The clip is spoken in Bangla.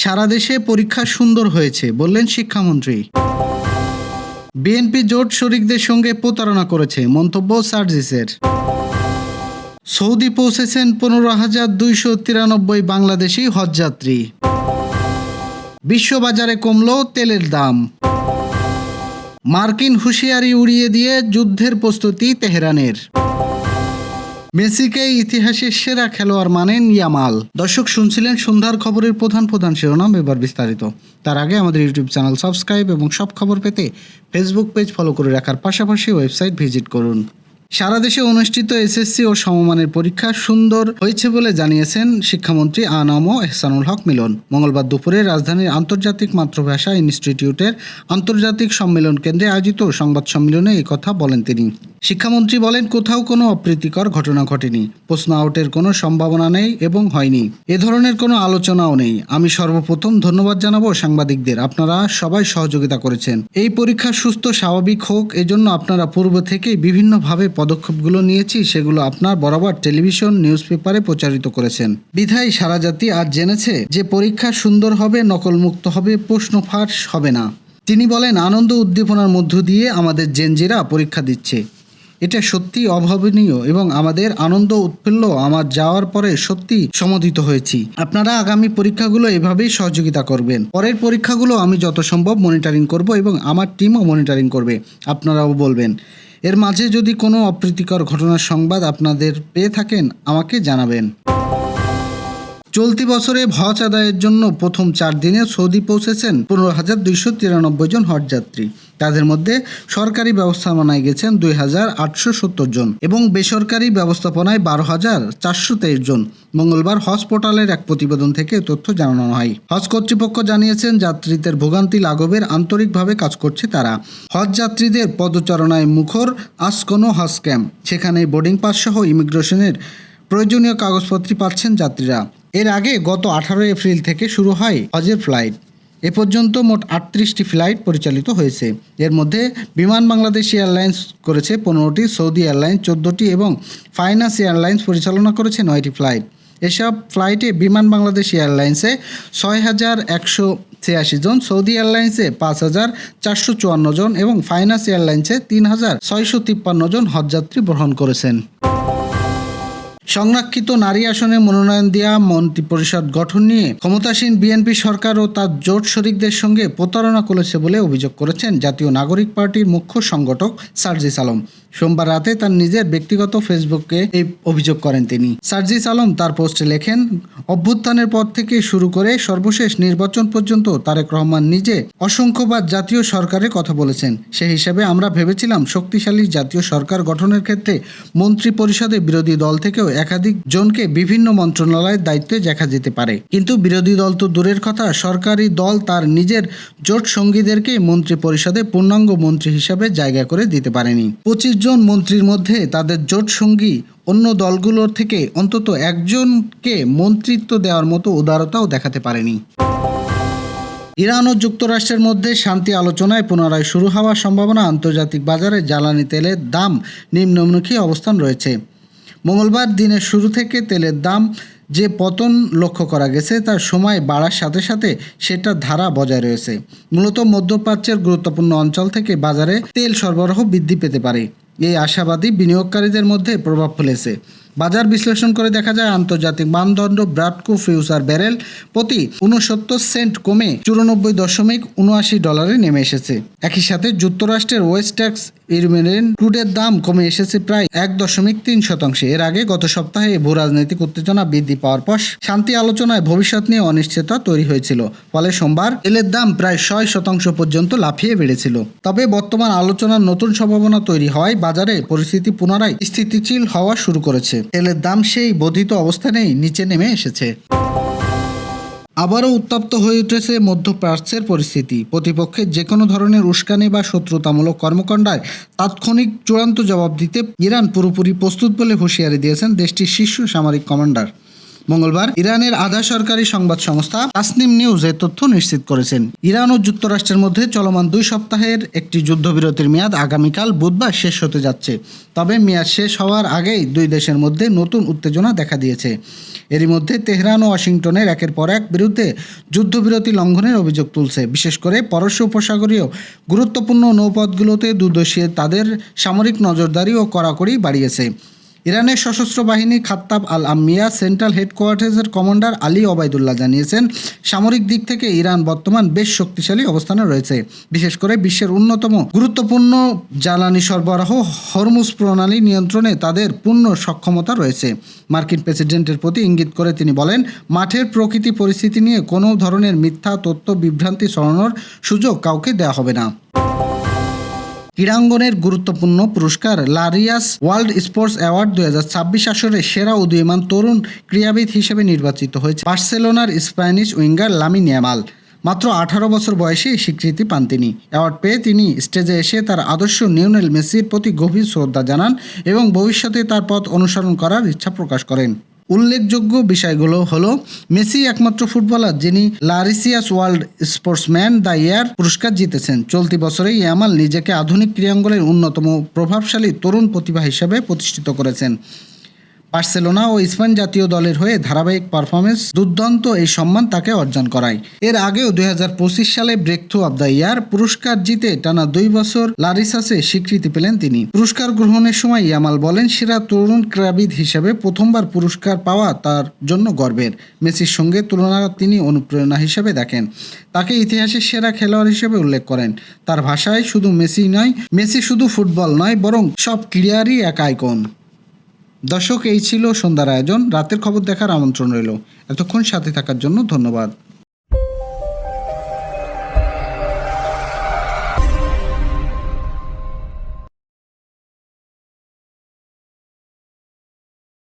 সারা দেশে পরীক্ষা সুন্দর হয়েছে বললেন শিক্ষামন্ত্রী। বিএনপি জোট শরিকদের সঙ্গে প্রতারণা করেছে মন্তব্য সার্জিসের। সৌদি পৌঁছেছেন 15,293 বাংলাদেশি হজযাত্রী। বিশ্ববাজারে কমল তেলের দাম। মার্কিন হুঁশিয়ারি উড়িয়ে দিয়ে যুদ্ধের প্রস্তুতি তেহরানের। মেসিকে ইতিহাসের সেরা খেলোয়াড় মানেন ইয়ামাল। দর্শক, শুনছিলেন সন্ধ্যার খবরের প্রধান শিরোনাম, এবার বিস্তারিত। তার আগে আমাদের ইউটিউব চ্যানেল সাবস্ক্রাইব এবং সব খবর পেতে ফেসবুক পেজ ফলো করে রাখার পাশাপাশি ওয়েবসাইট ভিজিট করুন। সারা দেশে অনুষ্ঠিত এসএসসি ও সমমানের পরীক্ষা সুন্দর হয়েছে বলে জানিয়েছেন শিক্ষামন্ত্রী আনাম ও এহসানুল হক মিলন। মঙ্গলবার দুপুরে রাজধানীর আন্তর্জাতিক মাতৃভাষা ইনস্টিটিউটের আন্তর্জাতিক সম্মেলন কেন্দ্রে আয়োজিত সংবাদ সম্মেলনে এই কথা বলেন তিনি। শিক্ষামন্ত্রী বলেন, কোথাও কোনো অপ্রীতিকর ঘটনা ঘটেনি, প্রশ্ন আউটের কোনো সম্ভাবনা নেই এবং হয়নি, এ ধরনের কোনো আলোচনাও নেই। আমি সর্বপ্রথম ধন্যবাদ জানাবো সাংবাদিকদের, আপনারা সবাই সহযোগিতা করেছেন। এই পরীক্ষা সুস্থ স্বাভাবিক হোক, এজন্য আপনারা পূর্ব থেকেই বিভিন্নভাবে পদক্ষেপগুলো নিয়েছি, সেগুলো আপনার বরাবর টেলিভিশন নিউজ পেপারে প্রচারিত করেছেন। বিধায় সারা জাতি আজ জেনেছে যে পরীক্ষা সুন্দর হবে, নকলমুক্ত হবে, প্রশ্ন ফাঁস হবে না। তিনি বলেন, আনন্দ উদ্দীপনার মধ্য দিয়ে আমাদের জেনজিরা পরীক্ষা দিচ্ছে, এটা সত্যি অভাবনীয় এবং আমাদের আনন্দ উৎফুল্ল আমার যাওয়ার পরে সত্যি সমধিত হয়েছি। আপনারা আগামী পরীক্ষাগুলো এভাবেই সহযোগিতা করবেন। পরের পরীক্ষাগুলো আমি যত সম্ভব মনিটরিং করব এবং আমার টিমও মনিটরিং করবে, আপনারাও বলবেন। এর মাঝে যদি কোনো অপ্রীতিকর ঘটনার সংবাদ আপনাদের পেয়ে থাকেন আমাকে জানাবেন। চলতি বছরে হজ আদায়ের জন্য প্রথম 4 দিনে সৌদি পৌঁছেছেন 15,293 জন হজযাত্রী। তাদের মধ্যে সরকারি ব্যবস্থাপনায় গেছেন 2,870 জন এবং বেসরকারি ব্যবস্থাপনায় 12,423 জন। মঙ্গলবার হজ পোর্টালের এক প্রতিবেদন থেকে তথ্য জানানো হয়। হজ কর্তৃপক্ষ জানিয়েছেন, যাত্রীদের ভোগান্তি লাঘবের আন্তরিকভাবে কাজ করছে তারা। হজ যাত্রীদের পদচারণায় মুখর আসকোনো হজ ক্যাম্প, সেখানে বোর্ডিং পাস সহ ইমিগ্রেশনের প্রয়োজনীয় কাগজপত্র পাচ্ছেন যাত্রীরা। এর আগে গত 18 এপ্রিল থেকে শুরু হয় হজের ফ্লাইট। এ পর্যন্ত মোট 38টি ফ্লাইট পরিচালিত হয়েছে। এর মধ্যে বিমান বাংলাদেশ এয়ারলাইন্স করেছে 15টি, সৌদি এয়ারলাইন্স 14টি এবং ফাইনাস এয়ারলাইন্স পরিচালনা করেছে 9টি ফ্লাইট। এসব ফ্লাইটে বিমান বাংলাদেশ এয়ারলাইন্সে 6,186 জন, সৌদি এয়ারলাইন্সে 5,454 জন এবং ফাইনাস এয়ারলাইন্সে 3,653 জন হজযাত্রী বহন করেছেন। সংরক্ষিত নারী আসনে মনোনয়ন দেওয়া মন্ত্রিপরিষদ গঠন নিয়ে ক্ষমতাসীন বিএনপি সরকার ও তার জোট শরিকদের সঙ্গে প্রতারণা করেছে বলে অভিযোগ করেছেন জাতীয় নাগরিক পার্টির মুখ্য সংগঠক সার্জিস আলম। সোমবার রাতে তার নিজের ব্যক্তিগত ফেসবুকে এই অভিযোগ করেন তিনি। সার্জিস আলম তার পোস্টে লেখেন, অভ্যুত্থানের পর থেকে শুরু করে সর্বশেষ নির্বাচন পর্যন্ত তারেক রহমান নিজে অসংখ্যবার জাতীয় সরকারের কথা বলেছেন। সেই হিসাবে আমরা ভেবেছিলাম শক্তিশালী জাতীয় সরকার গঠনের ক্ষেত্রে মন্ত্রী পরিষদে বিরোধী দল থেকেও একাধিক জনকে বিভিন্ন মন্ত্রণালয়ের দায়িত্বে দেখা যেতে পারে, কিন্তু বিরোধী দল তো দূরের কথা, সরকারি দল তার নিজের জোট সঙ্গীদেরকে মন্ত্রী পরিষদে পূর্ণাঙ্গ মন্ত্রী হিসাবে জায়গা করে দিতে পারেনি। 25 জন মন্ত্রীর মধ্যে তাদের জোট সঙ্গী অন্য দলগুলোর থেকে অন্তত একজনকে মন্ত্রিত্ব দেওয়ার মতো উদারতাও দেখাতে পারেনি। ইরান ও যুক্তরাষ্ট্রের মধ্যে শান্তি আলোচনায় পুনরায় শুরু হওয়ার সম্ভাবনা। আন্তর্জাতিক বাজারে জ্বালানি তেলের দাম নিম্নমুখী অবস্থান রয়েছে। মঙ্গলবার দিনের শুরু থেকে তেলের দাম যে পতন লক্ষ্য করা গেছে তার সময় বাড়ার সাথে সাথে সেটার ধারা বজায় রয়েছে। মূলত মধ্যপ্রাচ্যের গুরুত্বপূর্ণ অঞ্চল থেকে বাজারে তেল সরবরাহ বৃদ্ধি পেতে পারে, এই আশাবাদী বিনিয়োগকারীদের মধ্যে প্রভাব ফেলেছে। বাজার বিশ্লেষণ করে দেখা যায়, আন্তর্জাতিক মানদণ্ড ব্রাডকো ফিউচার ব্যারেল প্রতি 69 সেন্ট কমে $94.79 নেমে এসেছে। একই সাথে যুক্তরাষ্ট্রের ওয়েস্ট টেক্সাস ইরমেরিন ক্রুডের দাম কমে এসেছে প্রায় 1.3%। এর আগে গত সপ্তাহে ভূরাজনৈতিক উত্তেজনা বৃদ্ধি পাওয়ার পর শান্তি আলোচনায় ভবিষ্যৎ নিয়ে অনিশ্চয়তা তৈরি হয়েছিল, ফলে সোমবার তেলের দাম প্রায় 6% পর্যন্ত লাফিয়ে বেড়েছিল। তবে বর্তমান আলোচনার নতুন সম্ভাবনা তৈরি হওয়ায় বাজারে পরিস্থিতি পুনরায় স্থিতিশীল হওয়া শুরু করেছে। তেলের দাম সেই বর্ধিত অবস্থানেই নিচে নেমে এসেছে। আবারও উত্তপ্ত হয়ে উঠেছে মধ্যপ্রাচ্যের পরিস্থিতি। প্রতিপক্ষের যে কোনো ধরনের উস্কানি বা শত্রুতামূলক কর্মকাণ্ডায় তাৎক্ষণিক চূড়ান্ত জবাব দিতে ইরান পুরোপুরি প্রস্তুত বলে হুঁশিয়ারি দিয়েছেন দেশটির শীর্ষ সামরিক কমান্ডার। মঙ্গলবার ইরানের আধা সরকারি সংবাদ সংস্থা তাসনিম নিউজ এ তথ্য নিশ্চিত করেছেন। ইরান ও যুক্তরাষ্ট্রের মধ্যে চলমান 2 সপ্তাহের একটি যুদ্ধবিরতির মেয়াদ আগামীকাল বুধবার শেষ হতে যাচ্ছে। তবে মেয়াদ শেষ হওয়ার আগেই দুই দেশের মধ্যে নতুন উত্তেজনা দেখা দিয়েছে। এরই মধ্যে তেহরান ও ওয়াশিংটনের একের পর এক বিরুদ্ধে যুদ্ধবিরতি লঙ্ঘনের অভিযোগ তুলছে। বিশেষ করে পারস্য উপসাগরীয় গুরুত্বপূর্ণ নৌপথগুলোতে দুদেশে তাদের সামরিক নজরদারি ও কড়াকড়ি বাড়িয়েছে। ইরানের সশস্ত্র বাহিনী খাত্তাব আল আম্মিয়া সেন্ট্রাল হেডকোয়ার্টার্সের কমান্ডার আলী ওবায়দুল্লাহ জানিয়েছেন, সামরিক দিক থেকে ইরান বর্তমান বেশ শক্তিশালী অবস্থানে রয়েছে। বিশেষ করে বিশ্বের অন্যতম গুরুত্বপূর্ণ জ্বালানি সরবরাহ হরমুজ প্রণালী নিয়ন্ত্রণে তাদের পূর্ণ সক্ষমতা রয়েছে। মার্কিন প্রেসিডেন্টের প্রতি ইঙ্গিত করে তিনি বলেন, মাঠের প্রকৃতি পরিস্থিতি নিয়ে কোনো ধরনের মিথ্যা তথ্য বিভ্রান্তি ছড়ানোর সুযোগ কাউকে দেওয়া হবে না। ক্রীড়াঙ্গনের গুরুত্বপূর্ণ পুরস্কার লারিয়াস ওয়ার্ল্ড স্পোর্টস অ্যাওয়ার্ড 2026 আসরে সেরা উদীয়মান তরুণ ক্রীড়াবিদ হিসেবে নির্বাচিত হয়েছে বার্সেলোনার স্প্যানিশ উইঙ্গার লামিন ইয়ামাল। মাত্র 18 বছর বয়সে এই স্বীকৃতি পান তিনি। অ্যাওয়ার্ড পেয়ে তিনি স্টেজে এসে তার আদর্শ লিওনেল মেসির প্রতি গভীর শ্রদ্ধা জানান এবং ভবিষ্যতে তার পথ অনুসরণ করার ইচ্ছা প্রকাশ করেন। উল্লেখযোগ্য বিষয়গুলো হলো, মেসি একমাত্র ফুটবলার যিনি লারিসিয়াস ওয়ার্ল্ড স্পোর্টসম্যান দ্য ইয়ার পুরস্কার জিতেছেন। চলতি বছরেই ইয়ামাল নিজেকে আধুনিক ক্রীড়াঙ্গনের অন্যতম প্রভাবশালী তরুণ প্রতিভা হিসেবে প্রতিষ্ঠিত করেছেন। বার্সেলোনা ও স্পেন জাতীয় দলের হয়ে ধারাবাহিক পারফরমেন্স দুর্দান্ত এই সম্মান তাকে অর্জন করায়। এর আগেও 2025 সালে breakthrough of the year পুরস্কার জিতে টানা 2 বছর লারিসাসে স্বীকৃতি পেলেন তিনি। পুরস্কার গ্রহণের সময় ইয়ামাল বলেন, সেরা তরুণ ক্রীড়াবিদ হিসেবে প্রথমবার পুরস্কার পাওয়া তার জন্য গর্বের। মেসির সঙ্গে তুলনা তিনি অনুপ্রেরণা হিসেবে দেখেন। তাকে ইতিহাসের সেরা খেলোয়াড় হিসেবে উল্লেখ করেন। তার ভাষায় মেসি শুধু ফুটবল নয়, বরং সব ক্রীড়ারই এক আইকন। দর্শক, এই ছিল সন্ধ্যার আয়োজন। রাতের খবর দেখার আমন্ত্রণ রইল। এতক্ষণ সাথে থাকার জন্য ধন্যবাদ।